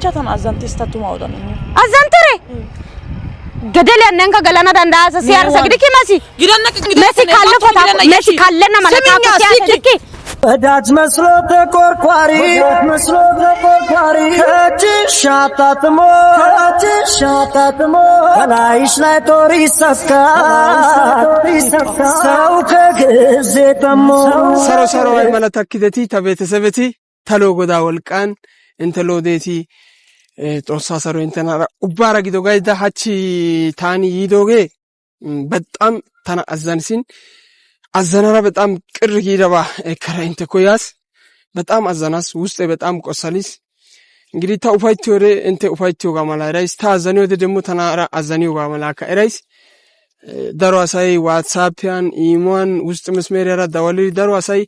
ብቻ ተናዛንተስ ተቱማውዳን አዛንተሬ ገደል ያነንከ ገለና ዳንዳሰ ሲያርሰ ግድኪ መሲ ግደነቅ መሲ ካለፈታ መሲ ካለና ማለታቱ ሲያስልኪ ወዳጅ መስሎ ተቆርቋሪ ከጅሻታትሞ ከላይሽ ላይ ጦር ይሰካ ሰው ከግዜ ተሞ ሰሮ አይ መለታክደቲ ተቤተሰበቲ ተሎ ጎዳ ወልቃን እንተሎዴቲ ጦሳ ሰሮ እንተናራ ኡባራ ጊዶ ጋይዳ ሀቺ ታኒ ይዶጌ በጣም ተና አዛንሲን አዘናራ በጣም ቅር ይደባ ከራይንተ ኮያስ በጣም አዘናስ ውስጥ በጣም ቆሰሊስ እንግዲህ ታውፋይት ወደ እንተ ኡፋይት ጋማላ ራይስ ታዘኒ ወደ ደሞ ተናራ አዘኒው ጋማላ ከራይስ ደሯሳይ ዋትስአፕያን ኢሞን ውስጥ መስመሪያ ዳወሊ ደሯሳይ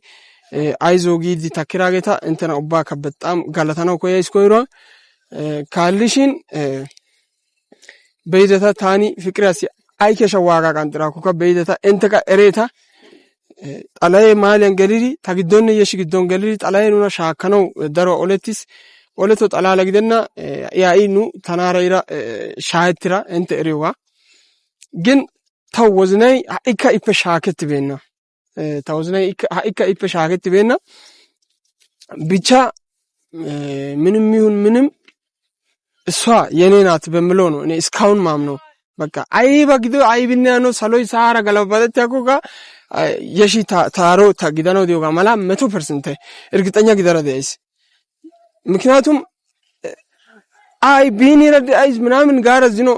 አይዞ ጊዲ ተክራገታ እንተና ኡባ ከበጣም ጋላታናው ኮያስ ኮይሮ ካልሽን በይደታ ታኒ ፍቅራሲ አይከሻ ዋጋ ቃንጥራ ኮካ በይደታ እንተካ እሬታ ጣላይ ማሊያን ገሊሪ ታግዶን የሽግዶን ገሊሪ ጣላይ ኑና ሻከነው ደሮ ኦለቲስ ኦለቶ ጣላላ ግደና ያኢኑ ተናራይራ ሻይትራ እንተ እሬዋ ግን ታወዝናይ አይካ ኢፈ ሻከት ቤና ታወዝናይ አይካ ኢፈ ሻከት ቤና ብቻ ምንም ይሁን ምንም እሷ የኔ ናት በመለው ነው እኔ እስካሁን ማምነው በቃ አይባ ግዶ አይብኛ ነው ሰሎይ ሳራ ገለባለት ያቆጋ የሺ ታሮ ታግዳነው ዲዮጋ ማላ 100% እርግጠኛ ግደራ ደይስ ምክንያቱም አይ ቢኒ ረድ አይዝ ምናምን ጋር ዝኖ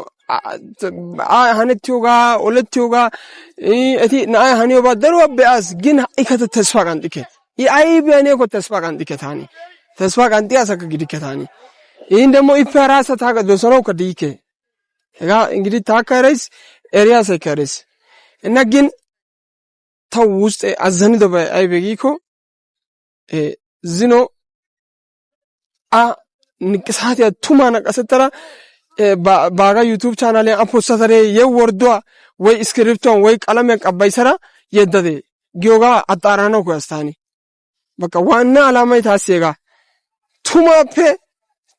ሀነቲዮጋ ኦለቲዮጋ እቲ ናይ ሀኒዮ ባደሩ አበአስ ግን ኢከተ ተስፋ ቃንጥከ አይብ ያኔ ኮ ተስፋ ቃንጥከ ታኒ ተስፋ ቃንጥ ያሰከ ግድከ ታኒ ይሄን ደግሞ ኢፈራሰ ታገዶሰነው ከዲከ ጋ እንግዲህ ታካረስ ኤሪያ ሰከረስ እና ግን ታው ውስጥ አዘንዶ አይበጊኮ ዝኖ ንቅሳት ያ ቱማና ቀሰተራ ባጋ ዩቲዩብ ቻናል አፖስተረ የወርዷ ወይ ስክሪፕቶን ወይ ቀለም ያቀባይሰራ የደደ ጊዮጋ አጣራነው ኮስታኒ በቃ ዋና አላማይ ታሰጋ ቱማፔ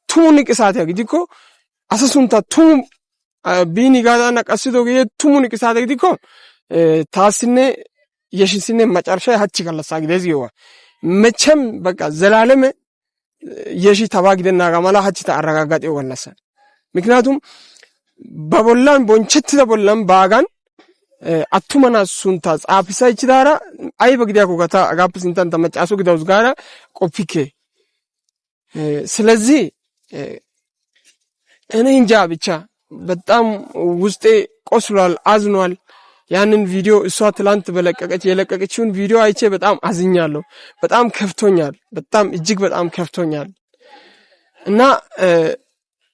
ቱሙ ንቅሳት ያግዲኮ አሰሱንታ ቱሙ ቢኒ ጋዳና ቀስዶ ቱሙ ንቅሳት ያግዲኮ ታስነ የሽስነ መጨረሻ ሀቺ ከለሳ ግዴዝ ይዋ መቸም በቃ ዘላለም የሺ ተባግደና ጋማላ ሀቺ ተአረጋጋጥ ይወለሰ ምክንያቱም በቦላን ቦንቸት ተቦላን ባጋን አቱመና ሱንታ ጻፍሳ ይችዳራ አይ በግዲያ ኮጋታ አጋፕስ እንተን ተመጫሱ ግዳውስ ጋራ ቆፊኬ ስለዚህ እኔ እንጃ ብቻ በጣም ውስጤ ቆስሏል አዝኗል ያንን ቪዲዮ እሷ ትላንት በለቀቀች የለቀቀችውን ቪዲዮ አይቼ በጣም አዝኛለሁ በጣም ከፍቶኛል በጣም እጅግ በጣም ከፍቶኛል እና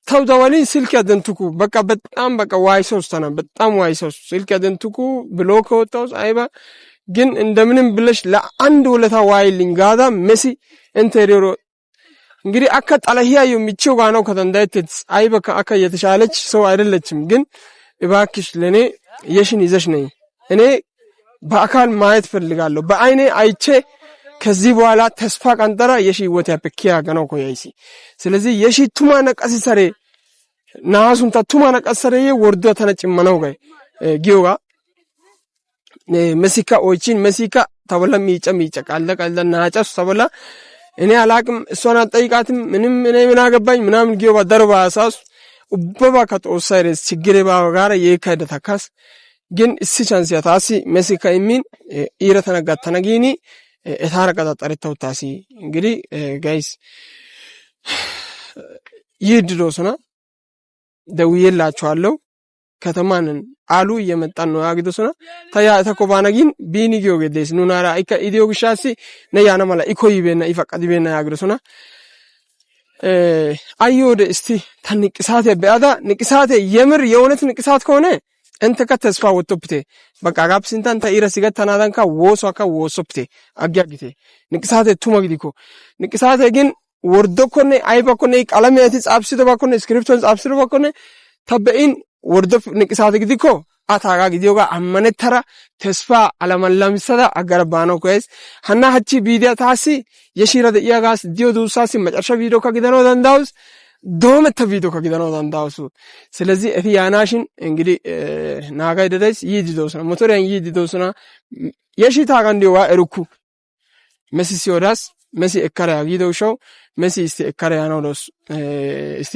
ታውዳዋሊ ስልክ ያደንቱኩ በቃ በጣም በቃ ዋይሶስ ተና በጣም ዋይሶስ ስልክ ያደንቱኩ ብሎክ ወጣው አይባ ግን እንደምንም ብለሽ ለአንድ ወለታ ዋይልኝ ጋዳ መሲ ኢንተሪዮር እንግዲህ አካ ጣላህያ የሚችው ጋር ነው ከተንዳይት አይባ አካ የተሻለች ሰው አይደለችም ግን እባክሽ ለኔ የሽን ይዘሽ ነኝ እኔ በአካል ማየት ፈልጋለሁ በአይኔ አይቼ ከዚህ በኋላ ተስፋ ቀንጠራ የሺ ወት ያፈኪያ ገነው ኮያይሲ ስለዚህ የሺ ቱማ ነቀስ ሰሬ ናሱን ተቱማ ነቀስ ሰሬ ወርዶ ተነጭመነው ጋይ ጊዮጋ መሲካ ኦቺን መሲካ ተበላ ሚጨ ቃለ ናጨስ ተበላ እኔ አላቅም እሷን አጠይቃትም ምንም እኔ ምን አገባኝ ምናምን ጊዮባ ደርባ አሳስ ኡበባ ከተወሰረስ ችግሬ ባው ጋር የካደ ተካስ ግን እሲ ቻንስ ያታሲ መሲካ ይሚን ኢረተነጋ ተነጊኒ እታረቀታ ጠርተው ታሲ እንግዲህ ጋይስ ይድዶስና ደውዬላችኋለሁ ከተማንን አሉ እየመጣን ነው ያግዶስና ታያ ተኮባናጊን ቢኒጊዮ ገደስ ኑናራ አይካ ኢዲዮ ግሻሲ ነያና ማላ ኢኮይቤና ይፈቀድቤና ያግዶስና አይዮደ እስቲ ተንቅሳት በአዳ ንቅሳት የምር የእውነት ንቅሳት ከሆነ እንተ ከተስፋ ወጥቶብቴ በቃ ጋፕ ሲንታን ታይራ ሲገት ተናዳንካ ወሶካ ወሶብቴ አጋግቴ ንቅሳት ቱማግዲኮ ንቅሳት ግን ወርዶኮነ አይባኮነ ቀለማት ጻፍሲዶ ባኮነ ስክሪፕቶን ጻፍሲዶ ባኮነ ተበኢን ወርዶ ንቅሳት ግዲኮ አታጋ ግዲዮጋ አመነተራ ተስፋ አለማላምሰዳ አገርባኖ ኮይስ ሀና ሀቺ ቪዲዮ ታሲ የሺራ ደያጋስ ዲዮ ዱሳሲ መጨረሻ ቪዲዮ ከግደኖ ደንዳውስ ዶመተ ቪዲዮ ከጊዳኖ ዳንዳውሱ ስለዚህ እቲ ያናሽን እንግዲህ ናጋይ ደረስ ይዲዶስና ሞቶሪያን ይዲዶስና የሺታ ጋንዲዋ እርኩ መሲ ሲወዳስ መሲ እከራ ይዶሻው መሲ እስቲ እከራ ያኖዶስ እስቲ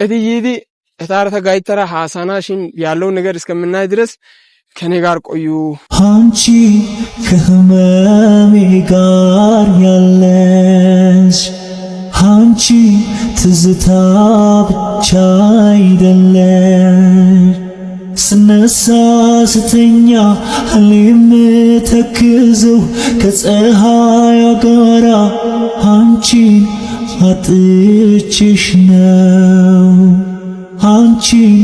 እቲ ይዲ እታረተ ጋይተራ ሐሳናሽን ያለው ነገር እስከምናይ ድረስ ከኔ ጋር ቆዩ አንቺ ከህመሜ ጋር ያለሽ አንቺ ትዝታ ብቻ አይደለሽ ስነሳ ስተኛ ህልም ተክዘው ከፀሐይ ጋራ አንቺን አጥቼሽ ነው አንቺን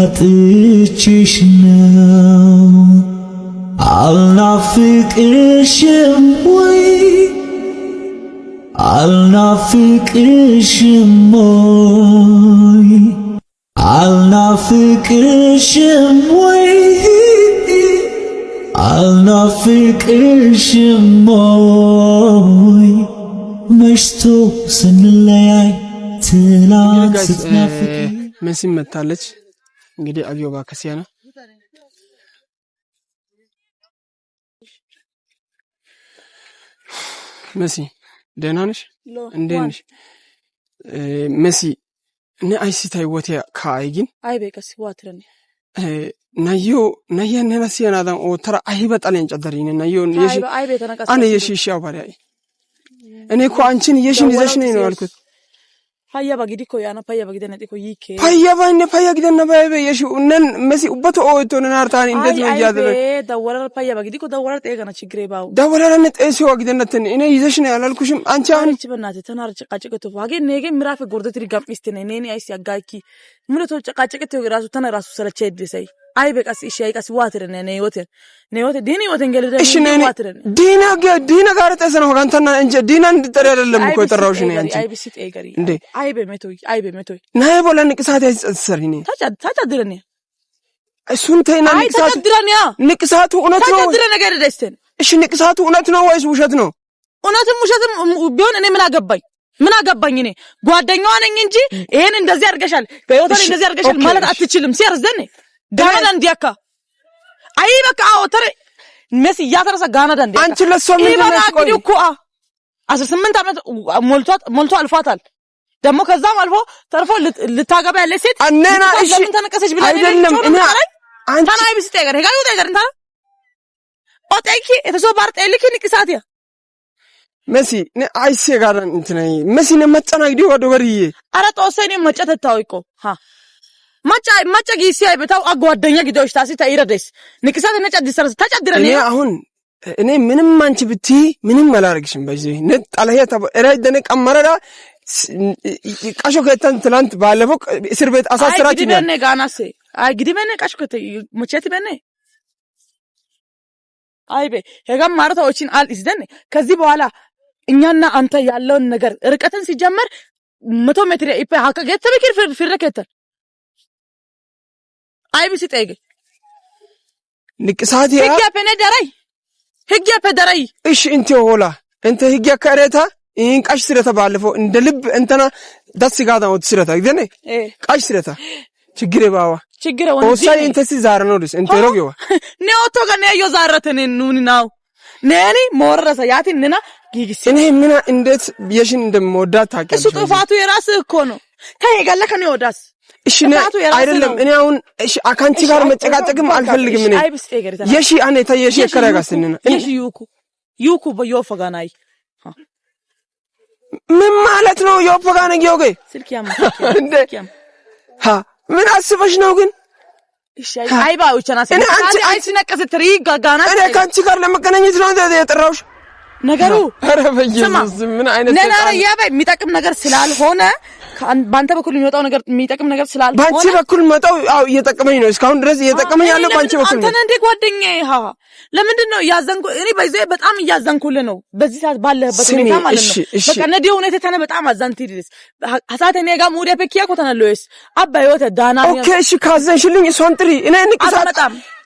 አጥቼሽ ነው አልናፍቅሽም ወይ አልናፍቅሽም ወይ አልናፍቅሽም ወይ አልናፍቅሽም ወይ መሽቶ ስንለያይ ትላንት ስትናፍቅ መሲ መታለች እንግዲህ አብዮባ ከሲያና መሲ ደህና ነሽ እንዴት ነሽ መሲ አይሲታይ ወቴ ካይግን አይበቀስ ዋትረን ናዮ ናያነና ሲያናዳን ኦተራ አይበጣለን ጨደሪነ ናዮ የሺ አይበተነቀስ አነ የሺሻው ባሪያይ እኔ እኮ አንቺን የሺን ይዘሽ ነኝ ነው ያልኩት ፓያ ባግዲኮ ያና ፓያ ባግደነ ዲኮ ይኬ ፓያ ባይነ ፓያ ግደና ባይበ የሺ እነን መሲ ኡበቶ ኦቶነ ናርታኒ እንዴት ነው ያደረ ደወለር ፓያ ባግዲኮ ደወለር ጠገና ችግሬ ባው ደወለር ነጠሲው ግደነተን እኔ ይዘሽ ነው ያላልኩሽም አንቺ አሁን አንቺ በእናቴ ተናር ጨቃጨቀቱ ዋጌ ነጌ ምራፍ ጎርደትሪ ጋምስት ነኝ ነኔ አይስ ያጋኪ ምንቶ ጨቃጨቀቱ ራሱ ተነራሱ ሰለቸ ይድሰይ አይበቃስ እሺ አይቃስ ዋትረነ ነይወተ ዲኒ ወተን ገለደ ዋትረነ ዲና ጋር ተሰነው ጋንተና እንጂ ዲና እንድጠሪ አይደለም እኮ የጠራውሽ ነው አንቺ አይቢሲ ጠገሪ አይበ መቶይ ናይ ቦለን ንቅሳት ያስጸርኝ ታጫድረኛ እሱን ተይና ንቅሳቱ እውነት ነው ታጫድረ ነገር ደስተን እሺ ንቅሳቱ እውነት ነው ወይስ ውሸት ነው እውነትም ውሸትም ቢሆን እኔ ምን አገባኝ እኔ ጓደኛዋ ነኝ እንጂ ይሄን እንደዚህ አድርገሻል በዮቶሪ እንደዚህ አድርገሻል ማለት አትችልም ሲያርዘነ ጋናዳ እንዲያካ አይ በቃ አውተረ መሲ ያተረሰ ጋናዳ እንዲያካ አንቺ ለሷ ምን ነው እኮ 18 ዓመት ሞልቶ አልፏታል ደግሞ ከዛም አልፎ ተርፎ ልታገባ ያለ ሴት አነና እሺ ለምን ተነቀሰች ብላ አይደለም እኔ አንቺ ታናይ ቢስ ጠገር ሄጋዩ ጠገር እንታ ኦቴኪ እተሶ ባር ጠልኪ ንቅሳትያ መሲ አይሴ ጋር እንትነይ መሲ ነመጨናግዲ ወደ ወሪዬ አረ ጦሰኔ መጨተታውቆ ማጫ ጊዜ አይበታው አጓደኛ ጊዜዎች ታሲ ታይረደስ ንቅሳት ነጨድሰርስ ታጫድረኔ እኔ ምንም አንቺ ብቲ ምንም አላረግሽም በዚህ ነጣለህ ተረደነ ቀመረራ ቃሾ ከተን ትላንት ባለፈው እስር ቤት አሳስራችሁ ነው ግዲበነ ጋናሴ ግዲበነ ቃሾ ከተ መቼት በነ አይቤ ሄጋም ማረታዎችን አልይዝደን ከዚህ በኋላ እኛና አንተ ያለውን ነገር ርቀትን ሲጀመር 100 ሜትር ይፈ ሀከ ገተበከ ፍረከተ አይቢሲ ጠይቅ ንቅሳት ያ ህግ ያፈደራይ እሺ እንት ሆላ እንት ህግ ያከረታ ቃሽ ስረታ ባለፈው እንደ ልብ እንተና ዳስ ጋዳ ወጥ ስረታ ግደኔ ቃሽ ስረታ ችግሬ ባዋ ችግሬ ወንጂ ኦሳይ እንት ሲዛር ነው ደስ እንት ሮግዋ ነውቶ ገነ ያዮ ዛረተን ኑኒ ናው ነኒ ሞረሰ ያቲንና ጊጊስ እኔ ምን እንዴት የሽን እንደምወዳት ታውቂያለሽ እሱ ጥፋቱ የራስህ እኮ ነው ከሄጋለ ከኔ ወዳስ እሺ አይደለም እኔ አሁን እሺ አካንቺ ጋር መጨቃጨቅም አልፈልግም እኔ የሺ አኔ ታየሺ ከረጋስነና እሺ ዩኩ በዮፈጋናይ ምን ማለት ነው ዮፈጋና ጊዮጌ ስልኪያም እንዴ ምን አስበሽ ነው ግን እሺ አይባውቸና ሲነቀስ ትሪ ጋጋና እኔ ካንቺ ጋር ለመገናኘት ነው የጠራውሽ ነገሩ ኧረ በኢየሱስ ምን አይነት ነና ያበ የሚጠቅም ነገር ስላልሆነ ባንተ በኩል የሚወጣው ነገር የሚጠቅም ነገር ስላልሆነ ባንቺ በኩል መጣው አው እየጠቀመኝ ነው እስካሁን ድረስ እየጠቀመኝ ያለው ባንቺ በኩል ነው አንተ እንደ ጓደኛዬ ለምንድን ነው ያዘንኩ እኔ በዚህ በጣም ያዘንኩልህ ነው በዚህ ሰዓት ባለህበት ሁኔታ ማለት ነው በቃ ነዲ ሁኔታ ተነ በጣም አዛንቲዲስ ሐሳተ እኔ ጋር ሙዴ ፔኪያ ኮተናለውስ አባዮተ ዳና ኦኬ እሺ ካዘንሽልኝ እሷን ጥሪ እኔ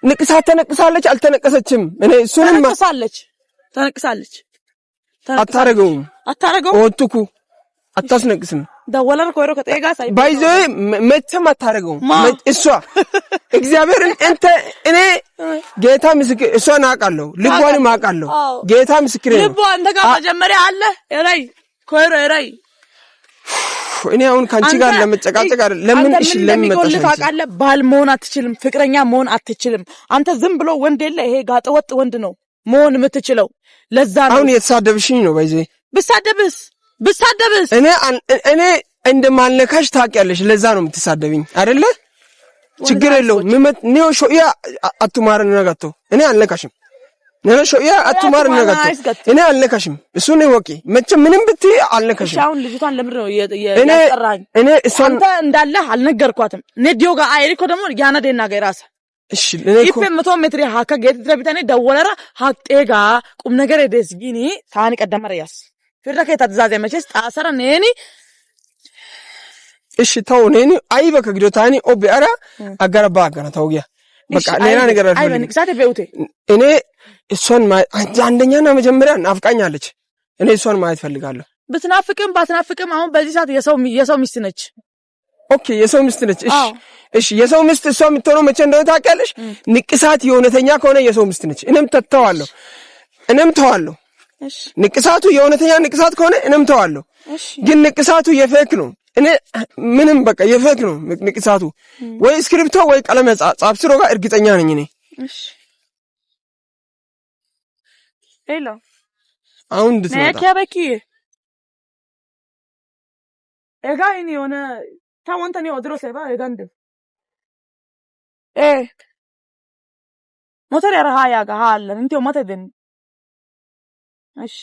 ንቅሳት ተነቅሳለች አልተነቀሰችም እኔ እሱንም ተነቅሳለች አታረገውም ኦትኩ አታስነቅስም ደወለር ኮይሮ ከጤጋ ሳይ ባይዘይ መቼም አታደርገውም እሷ እግዚአብሔርን እኔ ጌታ ምስክር እሷን አውቃለሁ ልቧንም አውቃለሁ ጌታ ምስክር ነው ልቧ አንተ ጋር መጀመሪያ አለ እራይ ኮይሮ እራይ እኔ አሁን ካንቺ ጋር ለመጨቃጨቅ አይደል ለምን እሺ ለምን መጣሽ ታውቃለህ ባል መሆን አትችልም ፍቅረኛ መሆን አትችልም አንተ ዝም ብሎ ወንድ የለ ይሄ ጋጠወጥ ወንድ ነው መሆን የምትችለው ለዛ ነው አሁን የተሳደብሽኝ ነው ባይዘይ ብሳደብስ እኔ እንደማልነካሽ ታውቂያለሽ ለዛ ነው የምትሳደብኝ አይደለ ችግር የለውም ነው ሾያ አትማርን ነገቶ እኔ አልነካሽም ነነ ሾያ አትማርን ነገቶ እኔ አልነካሽም እሱ ነው ወቂ መቼም ምንም ብትይ አልነካሽም አሁን ልጅቷን ለምን ነው ያጠራኝ እኔ እሷን አንተ እንዳለ አልነገርኳትም ነዲዮ ጋር አይሪኮ ደግሞ ያናደና ጋይራስ እሺ ለኔ እኮ 100 ሜትር ሃካ ጌት ትረቢታኔ ደወለራ ሃጤጋ ቁም ነገር ደስጊኒ ታኒ ቀደመረያስ ፍርዳ ከታዛዘ መቼስ ታሰረ ነኒ እሺ ተው ነኒ አይበከ ግዶታኒ ኦቢአራ አገረባ አገና ተውያ በቃ ሌላ ነገር አይደለም አይ በንቅሳቴ በውቴ እኔ እሷን አንደኛና መጀመሪያ ናፍቃኛለች እኔ እሷን ማየት ፈልጋለሁ ብትናፍቅም ባትናፍቅም አሁን በዚህ ሰዓት የሰው ሚስት ነች ኦኬ የሰው ሚስት ነች እሺ የሰው ሚስት እሷ የምትሆነው መቼ እንደሆነ ታውቂያለሽ ንቅሳት የእውነተኛ ከሆነ የሰው ሚስት ነች እኔም ተዋለሁ እሺ ንቅሳቱ የእውነተኛ ንቅሳት ከሆነ እኔም ተዋለሁ ግን ንቅሳቱ የፌክ ነው እኔ ምንም በቃ የፌክ ነው ንቅሳቱ ወይ ስክሪፕቶ ወይ ቀለም ጻፍስሮ ጋር እርግጠኛ ነኝ እኔ እሺ ሄሎ አሁን እንድትመጣ ነከበኪ ኤጋይኒ ሆነ ታወንተኒ ወድሮ ሰባ ኤጋንድ ሞተር ያረሃ ያጋ ሃለ እንቴው ማተደን እሺ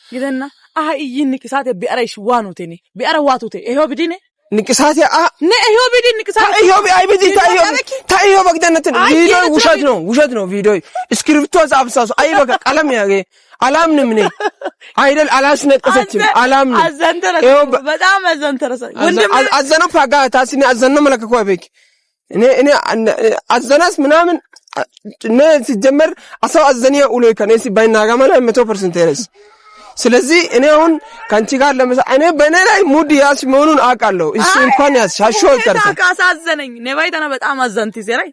ግደና ይህን ንቅሳት ቢአራሽ ዋኑቴኒ ቢአራ ዋቱቴ ይሄው ቢዲኔ ንቅሳት ይሄው ቢዲ ንቅሳት ይሄው አይ ቢዲ ታይሄው በግደነትን ቪዲዮ ውሸት ነው ቪዲዮ ስክሪፕቶ ጻፍሳሱ አይ በቃ ቀለም ያገ አላምንም ነኝ አይደል አላስነቀሰችም አላምንም ይሄው በጣም አዘንተረሰ ወንድም አዘነው ፋጋ ታስኒ አዘነው መለከኩ አበክ እኔ አዘናስ ምናምን ሲጀመር አሳው አዘኒያ ኡሎይ ከነሲ ባይናጋ ማለት 100% ይረስ ስለዚህ እኔ አሁን ካንቺ ጋር እኔ በእኔ ላይ ሙድ ያስ መሆኑን አውቃለሁ እሱ እንኳን ያሻሾ ይቀርታ ካሳዘነኝ ነባይታና በጣም አዘንቲ ዘራይ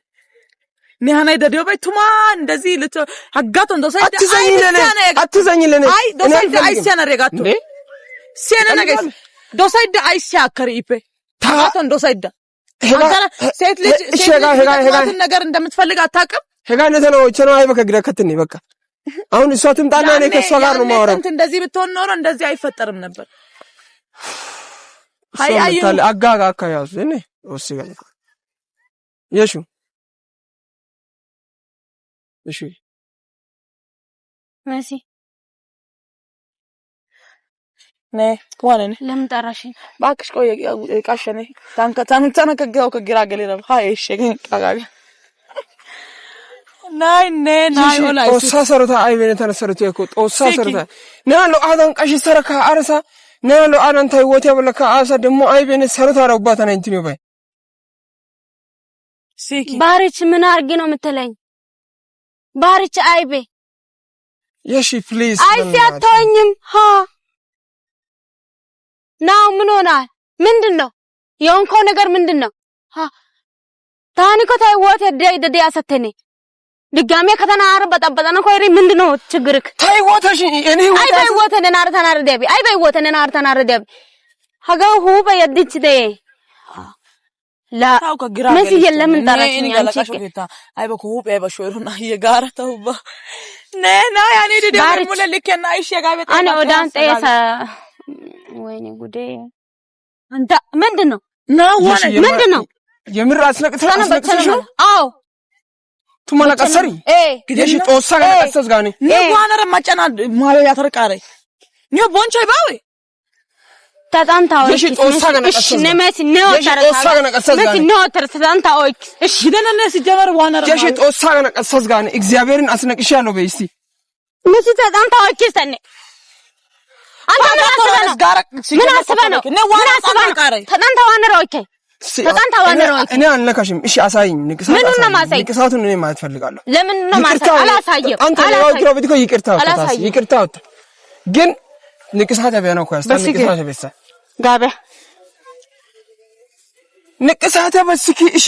ነሃና ይደዲዮ ባይቱማ እንደዚህ ሀጋቶ እንደሰይ አትዘኝ ለኔ አይ ዶሳይድ አይሲያና ረጋቶ ሲያና ነገር ዶሳይድ አይሲያ ከሪፔ ታቶ ዶሳይድ ሴት ልጅ ነገር እንደምትፈልግ አታውቅም ሄጋ ነው አይበከ ግደከትኒ በቃ አሁን እሷ ትምጣና እኔ ከሷ ጋር ነው ማወራው እንደዚህ ብትሆን ኖሮ እንደዚህ አይፈጠርም ነበር አይ አጋጋ አካያሱ እኔ ወስጋ የሹ እሺ ማሲ ዋነኔ ለምን ጠራሽኝ ባክሽ ቆይ ቃሸኔ ታንከ ከገው ከግራገሌ ነው ሃይ እሺ ጋጋ ናይ ኦላይ ጦሳ ሰርታ አይበነ ተነሰርተ እኮ ጦሳ ሰርታ ናሎ አዳን ቀሽ ሰረካ አርሳ ናሎ አዳን ታይወት ያበለካ አሳ ደሞ አይበነ ሰርታ ረውባታ ነኝ እንት ነው ባይ ሲኪ ባሪች ምን አርጊ ነው የምትለኝ ባሪች አይቤ የሺ ፕሊዝ አይሲያተኝም ናው ምን ሆናል ምንድነው የሆንከው ነገር ምንድነው ታኒኮ ታይወት ደደ ያሰተኔ ድጋሜ ከተናረ በጠበጠና ኮይሪ ምንድነው ችግርክ ታይወተሽ እኔ አይ ባይወተነ ናርተናር ደቢ አይ ባይወተነ ናርተናር ደቢ ሀጋው ሁበ የድች ደ ላ መሲ የለምን ጠራሽኝ አንቺ አይ በኩ ሁበ በሾሩና የጋራ ተውባ ነና ያኔ ደደ ሙለ ልከና አይሽ ያጋበጣ አነ ወዳን ጠየሳ ወይኔ ጉዴ አንተ ምንድነው ምንድነው የምር አስነቅተሽ አዎ ቱማላ ቀሰሪ ግዴሽ ጦሳ ገነቀሰስ ጋኒ ነዋነረ ማጨና ማለ ያተርቃረ ነው ቦንቾይ ባዌ ታጣንታው እሺ ጦሳ ገነቀሰስ ነመሲ ነው መሲ ነው ታጣንታው እሺ ደነነ ሲጀመር ዋነረ እሺ ጦሳ ገነቀሰስ ጋኒ እግዚአብሔርን አስነቅሻለሁ በይስቲ መሲ ታጣንታው እኪስተነ አንተ ምን አስበህ ነው ታጣንታው ዋነረ ኦኬ በጣም ታዋነረው እኔ አልነካሽም እሺ አሳይኝ ንቅሳቱን እኔ ማለት ፈልጋለሁ ለምን ነው ማለት አላሳየም አንተ ነው ቢትኮ ይቅርታ ግን ንቅሳት ያበና እኮ ያስታ ንቅሳት ያበሳ ጋቢያ ንቅሳት ያበስኪ እሺ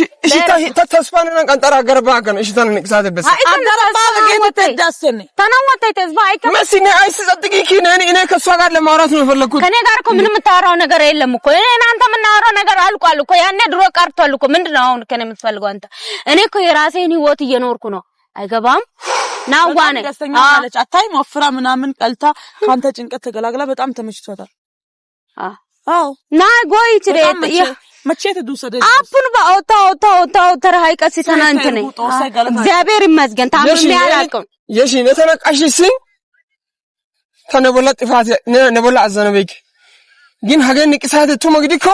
ተስፋና ቀንጠራ ገርባ ገነ እሺ ታን ንቅሳት ያበሳ አገረባ በጌታ ተዳሰነ ተናወጣ ተዝባ አይከ መሲኔ አይስ ጸጥቂ ኪነ እኔ ከሷ ጋር ለማውራት ነው የፈለኩት። ከኔ ጋር እኮ ምንም የምታወራው ነገር የለም እኮ እኔ እናንተ የምናወራው ነገር አልቋል እኮ ያኔ ድሮ ቀርቷል እኮ ምንድነው አሁን ከኔ የምትፈልገው አንተ? እኔ እኮ የራሴን ህይወት እየኖርኩ ነው። አይገባም ናዋኔ አለች አታይም ወፍራ ምናምን ቀልታ ካንተ ጭንቀት ተገላግላ በጣም ተመችቷታል። አዎ ናይ ጎይ ትሬት መቼ ተዱሰደ አፑን ባውታ ተራይ ቀሲ ተናንተኔ እግዚአብሔር ይመስገን ታምም ያላቀም የሺ ነተነቃሽሲ ተነበለ ጥፋት ነበለ አዘነበክ ግን ሀገን ንቅሳት ተመግድኮ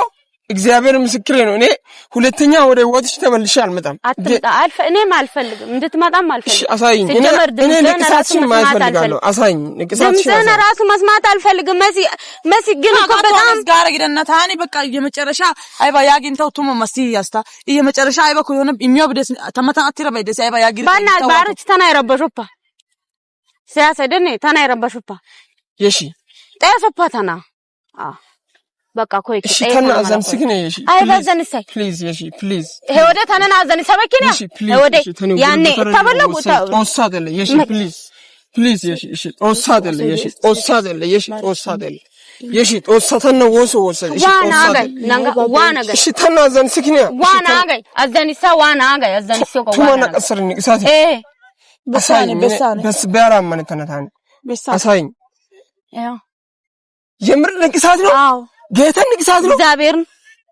እግዚአብሔር ምስክሬ ነው። እኔ ሁለተኛ ወደ ወጥሽ ተመልሼ አልመጣም። አትመጣ እኔም አልፈልግም እንድትመጣም አልፈልግም። እሺ አሳይኝ። እኔ ንቅሳትሽን ማየት ፈልጋለሁ። አሳይኝ ንቅሳትሽን እኔ ራሱ መስማት አልፈልግም። መሲ ግን እኮ በጣም ጋር ግደና ታኒ በቃ የመጨረሻ አይባ ያግንተው ቱሞ መሲ ያስታ የመጨረሻ አይባ ኮ የሆነ የሚያብደስ ተመታ አትራ ባይደስ አይባ ያግሪ ባና ባርች ተና ይረበሹፓ ሲያሰደኔ ተና ይረበሹፓ የሺ ጠያሰፓ ተና በቃ ኮይ እሺ ተና አዘን ስግነ የሺ አይባዘን ሳይ ፕሊዝ የሺ ፕሊዝ ሄወደ ተነና አዘን ሰበኪና ሄወደ ያኔ ተበለቁታ ኦሳደለ የሺ ፕሊዝ ፕሊዝ የሺ እሺ ኦሳደለ የሺ ኦሳደለ የሺ ኦሳደለ የሺ ኦሳተነ ወሶ ወሰደ እሺ ኦሳደለ ናንጋ ዋናጋ እሺ ተና አዘን ስግነ ዋናጋ አዘን ሳ ዋናጋ አዘን ሲኮ ዋናጋ ተማና ቀሰርኝ ንቅሳት በሳኝ በስ ቢያራ ማን ተነታን በሳኝ ያው የምር ንቅሳት ነው። አዎ ጌታ ንቅሳት ነው። እግዚአብሔር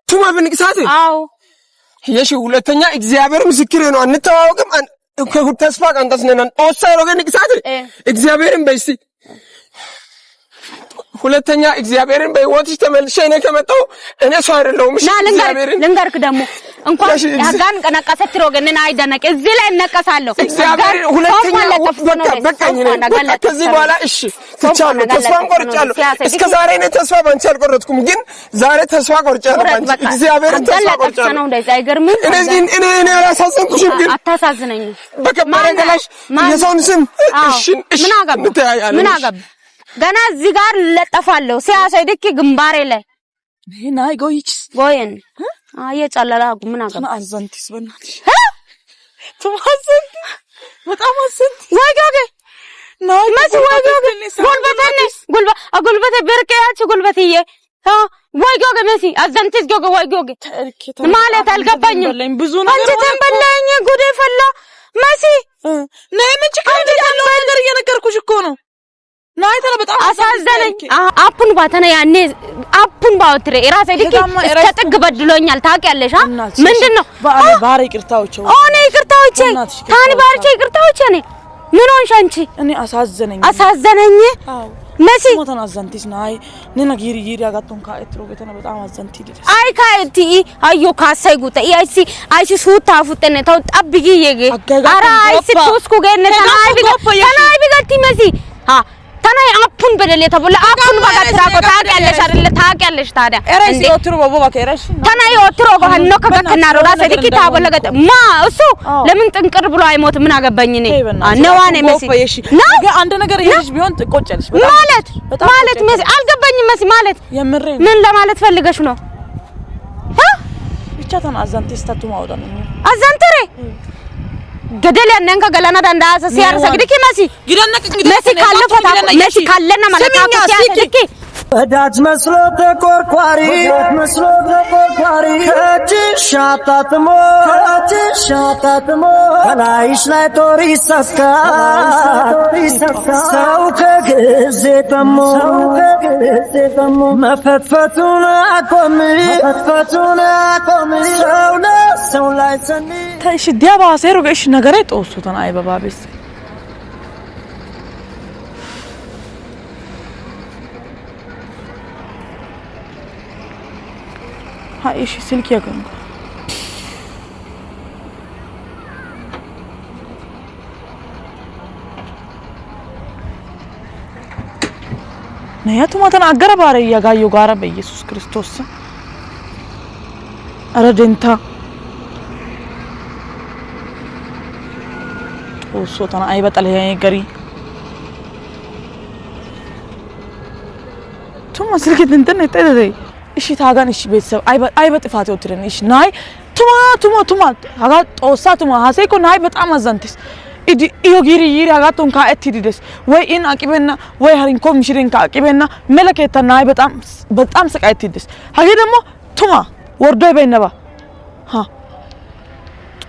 ቱማ በንቅሳት አዎ የሺ ሁለተኛ እግዚአብሔር ምስክሬ ነው። አንተዋወቅም ተስፋ ቀንጠስ ነን ኦሳ ነው ንቅሳት እግዚአብሔርን በይሲ ሁለተኛ እግዚአብሔርን በህይወትሽ ተመልሼ እኔ ከመጣሁ እኔ ሰው አይደለሁም። እሺ እግዚአብሔርን ልንገርክ ደግሞ እንኳን ያጋን ቀነቀሰት ትሮገነን አይደነቅ እዚህ ላይ እነቀሳለሁ። እግዚአብሔር ሁለተኛ በቃኝ ነው ከዚህ በኋላ እሺ ትቻለሁ። ተስፋን ቆርጫለሁ። እስከ ዛሬ እኔ ተስፋ ባንቺ አልቆረጥኩም፣ ግን ዛሬ ተስፋ ቆርጫለሁ ባንቺ እግዚአብሔርን ተስፋ ቆርጫለሁ ነው። እንደዛ አይገርምም? እኔ አላሳዘንኩሽም፣ ግን አታሳዝነኝ። በከባድ ገላሽ የሰውን ስም እሺ ምን አገባ ገና እዚህ ጋር ለጠፋለሁ ሲያሳይ ድክ ግንባሬ ላይ ናይ ጎይችስ ጎየን ጨለላ ምን አገባ አዘንቲስ በእናትሽ ተማዘንት በጣም አዘንት ወጋገ ናይ መስ ወጋገ ጉልበቴ በርቀያች ጉልበትዬ ወጋገ መሲ አዘንቲስ ጎገ ወጋገ ማለት አልገባኝም። ብዙ ነገር አንቺ ተንበላኝ ጉዴ ፈላ መሲ ነይ ምን ችግር ያለው ነገር እየነገርኩሽ እኮ ነው። ናይተለ በጣም አሳዘነኝ። አፑን ባተና ያኔ አፑን ባውትሬ ራሴ ልክ ተጥግ በድሎኛል። ታውቂያለሽ ምንድነው ባሬ ይቅርታዎች ኦኔ ይቅርታዎች ታኒ ባርቼ ይቅርታዎች እኔ ምን ሆንሽ አንቺ? እኔ አሳዘነኝ አዎ መሲ ሞተና አዘንቲስ ናይ ነና ጊሪ አጋቶን ካኤትሮ ገተና በጣም አዘንቲ ዲስ አይ ካኤቲ አዮ ካሳይ ጉታ አይሲ ሱታ ፉተነ ታው ጠብጊ ይጌ አራ አይሲ ቱስኩ ገነ ተናይ ቢገቲ መሲ ተናይ አፑን በደለ ተብለ አፑን ባጋትራ ቆታ ታውቂያለሽ አይደለ? ታውቂያለሽ ታዲያ እረስ ወትሮ ባቦ ባከረሽ ተናይ ወትሮ ባህኖ ከከና ሮራ ሰዲቂ ታበለገ ማ እሱ ለምን ጥንቅር ብሎ አይሞት ምን አገባኝ እኔ ነዋኔ መሲ ነገ አንድ ነገር ይልሽ ቢሆን ትቆጨልሽ ማለት መሲ አልገባኝም። መሲ ማለት ምን ለማለት ፈልገሽ ነው? ብቻ ተና አዛንቲስ ታቱ ማውጣ ነው አዛንተሬ ገደል ያነንከ ገላና ዳንዳሳ ሲያር ሰግድኪ መሲ መሲ ካለፈታ መሲ ካለና ማለት አጥቂ ወዳጅ መስሎ ተቆርቋሪ ከእጅሽ አጣጥሞ ከላይሽ ላይ ጦር ይሰካል ሰው ከጊዜ ጠሞ መፈትፈቱን አቆም ሰው ላይ ሰኒ ታይሽ ዲያባ ሰሩ ገሽ ነገረ ጦሱተን አይባባስ ايش سلك يا جنب نياتو ما تناغر بار يا غايو غار بيسوس ክርስቶስ አረደንታ ጦሶ ተና አይበጣል ያገሪ Tuma sirkit internet edey. İşi tagan işi beetsab ayba ጥፋት ወትረን እሺ ናይ tuma haga xossa tuma haseko nay በጣም አዘንትስ ኢዲ ኢዮጊሪ ይሪ haga ton ካእቲ ዲደስ ወይ ኢን አቂበና ወይ ሀሪንኮ ምሽሪን ካቂበና መለከታ ናይ በጣም ስቃይቲ ዲደስ ሀገ ደግሞ tuma ወርዶ ይበይነባ ሀ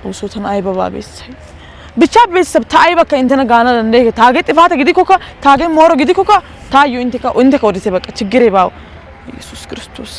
ጦሶተን አይባ ባቤሰይ ብቻ ቤተሰብ ታይባ ከእንተነ ጋና እንደ ታገ ጥፋት ግዲኮካ ታገ ሞሮ ግዲኮካ ታዩ እንተካ ወዲተ በቃ ችግር ይባው ኢየሱስ ክርስቶስ